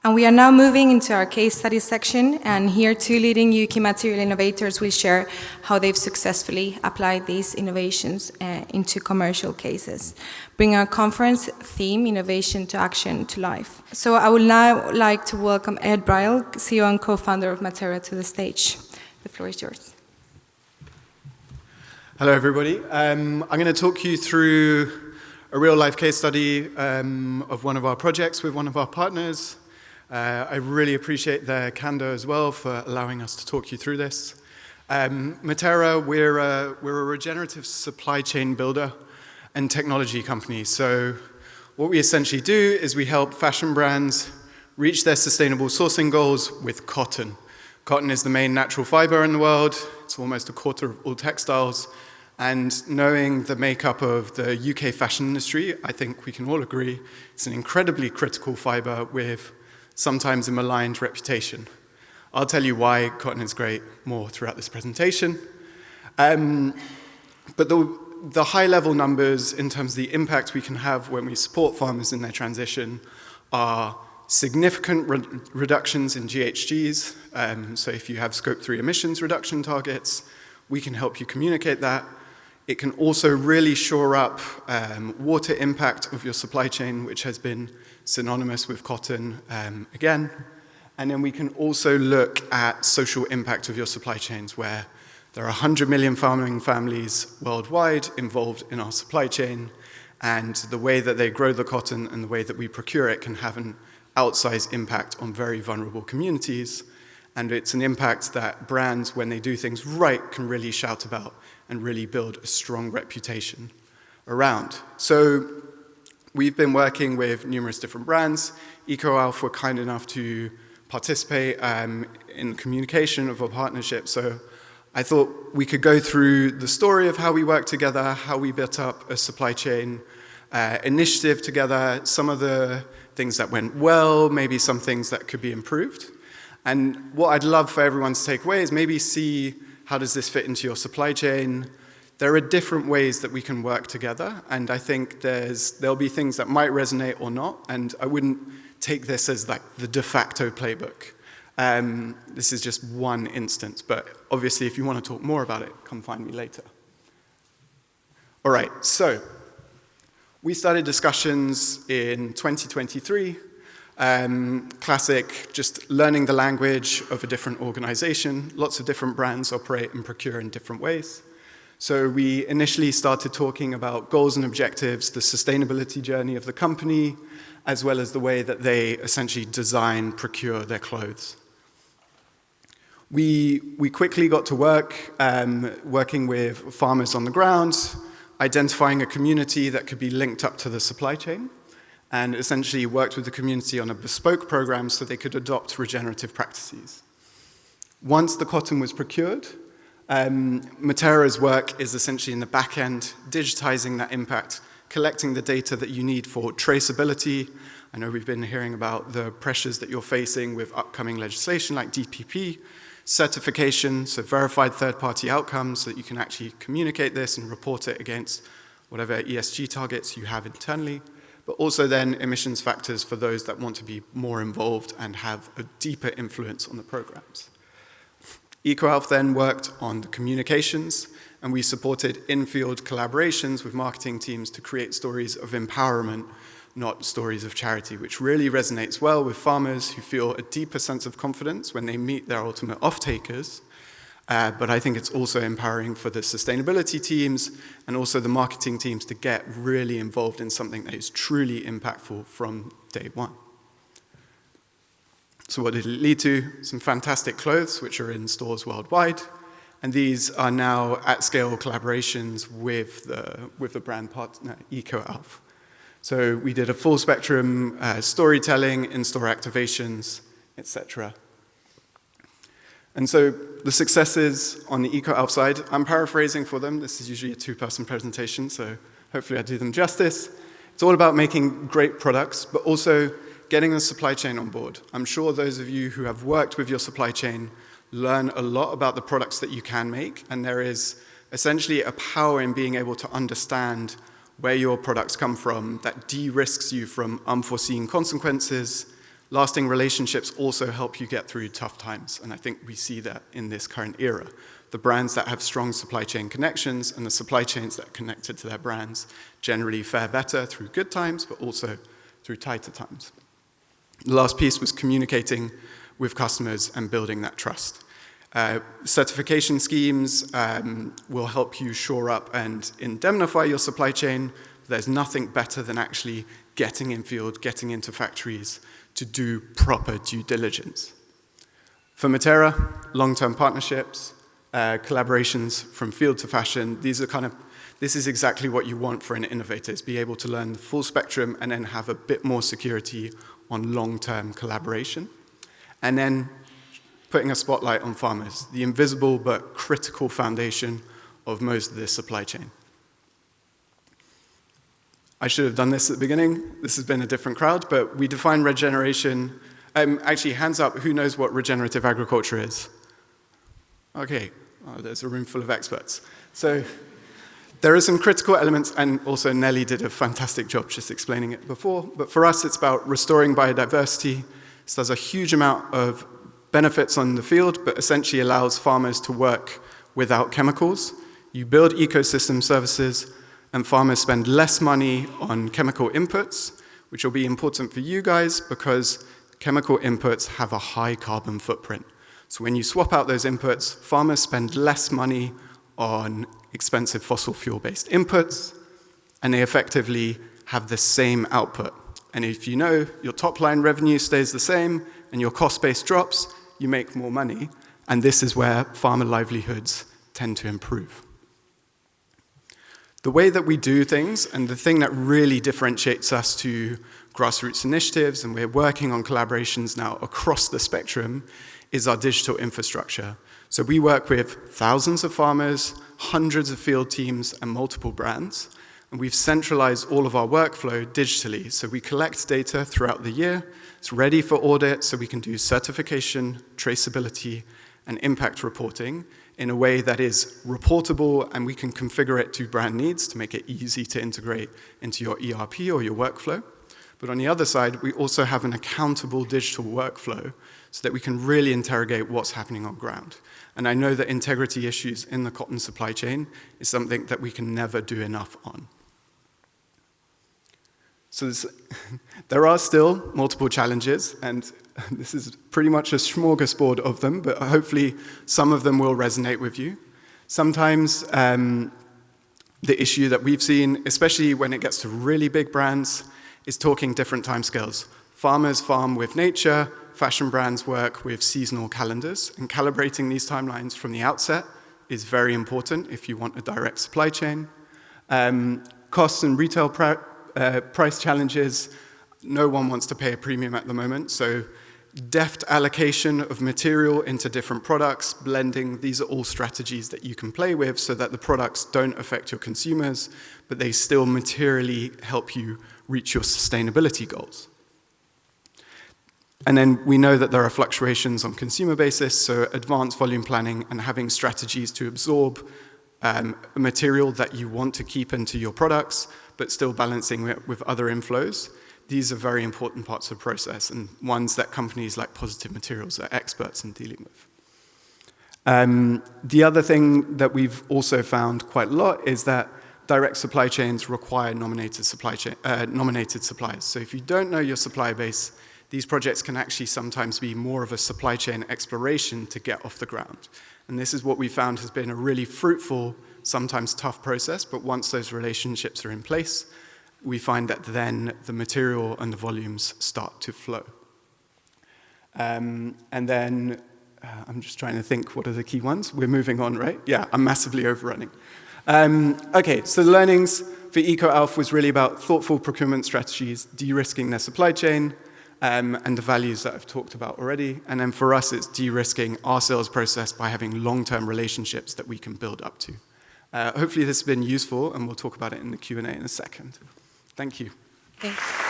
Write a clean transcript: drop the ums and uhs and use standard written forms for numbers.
And we are now moving into our case study section, and here two leading UK material innovators will share how they've successfully applied these innovations into commercial cases, bring our conference theme, Innovation to Action, to life. So I would now like to welcome Ed Brial, CEO and co-founder of Materra, to the stage. The floor is yours. Hello, everybody. I'm going to talk you through a real-life case study of one of our projects with one of our partners. I really appreciate their candor as well for allowing us to talk you through this. Materra, we're a regenerative supply chain builder and technology company. So what we essentially do is we help fashion brands reach their sustainable sourcing goals with cotton. Cotton is the main natural fiber in the world. It's almost a quarter of all textiles. And knowing the makeup of the UK fashion industry, I think we can all agree it's an incredibly critical fiber with sometimes a maligned reputation. I'll tell you why cotton is great more throughout this presentation. But the high-level numbers in terms of the impact we can have when we support farmers in their transition are significant reductions in GHGs. So if you have Scope 3 emissions reduction targets, we can help you communicate that. It can also really shore up water impact of your supply chain, which has been synonymous with cotton again. And then we can also look at social impact of your supply chains, where there are 100 million farming families worldwide involved in our supply chain, and the way that they grow the cotton and the way that we procure it can have an outsized impact on very vulnerable communities. And it's an impact that brands, when they do things right, can really shout about and really build a strong reputation around. So we've been working with numerous different brands. EcoAlf were kind enough to participate in communication of our partnership. So I thought we could go through the story of how we work together, how we built up a supply chain initiative together, some of the things that went well, maybe some things that could be improved. And what I'd love for everyone to take away is maybe see how does this fit into your supply chain. There are different ways that we can work together, and I think there'll be things that might resonate or not, and I wouldn't take this as like the de facto playbook. This is just one instance, but obviously if you want to talk more about it, come find me later. All right, so we started discussions in 2023. Classic, just learning the language of a different organization. Lots of different brands operate and procure in different ways. So we initially started talking about goals and objectives, the sustainability journey of the company, as well as the way that they essentially design, procure their clothes. We quickly got to work, working with farmers on the ground, identifying a community that could be linked up to the supply chain, and essentially worked with the community on a bespoke program so they could adopt regenerative practices. Once the cotton was procured, Materra's work is essentially in the back end, digitizing that impact, collecting the data that you need for traceability. I know we've been hearing about the pressures that you're facing with upcoming legislation like DPP, certification, so verified third-party outcomes so that you can actually communicate this and report it against whatever ESG targets you have internally, but also then emissions factors for those that want to be more involved and have a deeper influence on the programs. EcoAlf then worked on the communications, and we supported in-field collaborations with marketing teams to create stories of empowerment, not stories of charity, which really resonates well with farmers who feel a deeper sense of confidence when they meet their ultimate off-takers. But I think it's also empowering for the sustainability teams and also the marketing teams to get really involved in something that is truly impactful from day one. So what did it lead to? Some fantastic clothes, which are in stores worldwide. And these are now at-scale collaborations with the brand partner, EcoAlf. So we did a full spectrum storytelling, in-store activations, etc. And so the successes on the EcoAlf side, I'm paraphrasing for them. This is usually a two-person presentation, so hopefully I do them justice. It's all about making great products, but also getting the supply chain on board. I'm sure those of you who have worked with your supply chain learn a lot about the products that you can make, and there is essentially a power in being able to understand where your products come from that de-risks you from unforeseen consequences, Lasting relationships also help you get through tough times, and I think we see that in this current era. The brands that have strong supply chain connections and the supply chains that are connected to their brands generally fare better through good times, but also through tighter times. The last piece was communicating with customers and building that trust. Certification schemes will help you shore up and indemnify your supply chain. There's nothing better than actually getting in field, getting into factories to do proper due diligence. For Materra, long-term partnerships, collaborations from field to fashion, this is exactly what you want for an innovator, is be able to learn the full spectrum and then have a bit more security on long-term collaboration. And then putting a spotlight on farmers, the invisible but critical foundation of most of this supply chain. I should have done this at the beginning. This has been a different crowd, but we define regeneration. Actually, hands up, who knows what regenerative agriculture is? Okay, there's a room full of experts. So there are some critical elements, and also Nelly did a fantastic job just explaining it before, but for us it's about restoring biodiversity. This does a huge amount of benefits on the field, but essentially allows farmers to work without chemicals. You build ecosystem services, and farmers spend less money on chemical inputs, which will be important for you guys because chemical inputs have a high carbon footprint. So when you swap out those inputs, farmers spend less money on expensive fossil fuel-based inputs, and they effectively have the same output. And if you know your top line revenue stays the same and your cost base drops, you make more money, and this is where farmer livelihoods tend to improve. The way that we do things, and the thing that really differentiates us to grassroots initiatives, and we're working on collaborations now across the spectrum, is our digital infrastructure. So we work with thousands of farmers, hundreds of field teams, and multiple brands, and we've centralized all of our workflow digitally. So we collect data throughout the year, it's ready for audit, so we can do certification, traceability, and impact reporting in a way that is reportable, and we can configure it to brand needs to make it easy to integrate into your ERP or your workflow. But on the other side, we also have an accountable digital workflow so that we can really interrogate what's happening on ground. And I know that integrity issues in the cotton supply chain is something that we can never do enough on. So there are still multiple challenges, and this is pretty much a smorgasbord of them, but hopefully some of them will resonate with you. Sometimes the issue that we've seen, especially when it gets to really big brands, is talking different timescales. Farmers farm with nature, fashion brands work with seasonal calendars, and calibrating these timelines from the outset is very important if you want a direct supply chain. Costs and retail price challenges, no one wants to pay a premium at the moment, so deft allocation of material into different products, blending, these are all strategies that you can play with so that the products don't affect your consumers, but they still materially help you reach your sustainability goals. And then we know that there are fluctuations on consumer basis, so advanced volume planning and having strategies to absorb material that you want to keep into your products, but still balancing it with other inflows. These are very important parts of the process and ones that companies like Positive Materials are experts in dealing with. The other thing that we've also found quite a lot is that direct supply chains require nominated suppliers. So if you don't know your supply base, these projects can actually sometimes be more of a supply chain exploration to get off the ground. And this is what we found has been a really fruitful, sometimes tough process, but once those relationships are in place, we find that then the material and the volumes start to flow. And then, I'm just trying to think, what are the key ones? We're moving on, right? Yeah, I'm massively overrunning. Okay, so the learnings for EcoAlf was really about thoughtful procurement strategies, de-risking their supply chain, and the values that I've talked about already. And then for us, it's de-risking our sales process by having long-term relationships that we can build up to. Hopefully this has been useful, and we'll talk about it in the Q&A in a second. Thank you. Thanks.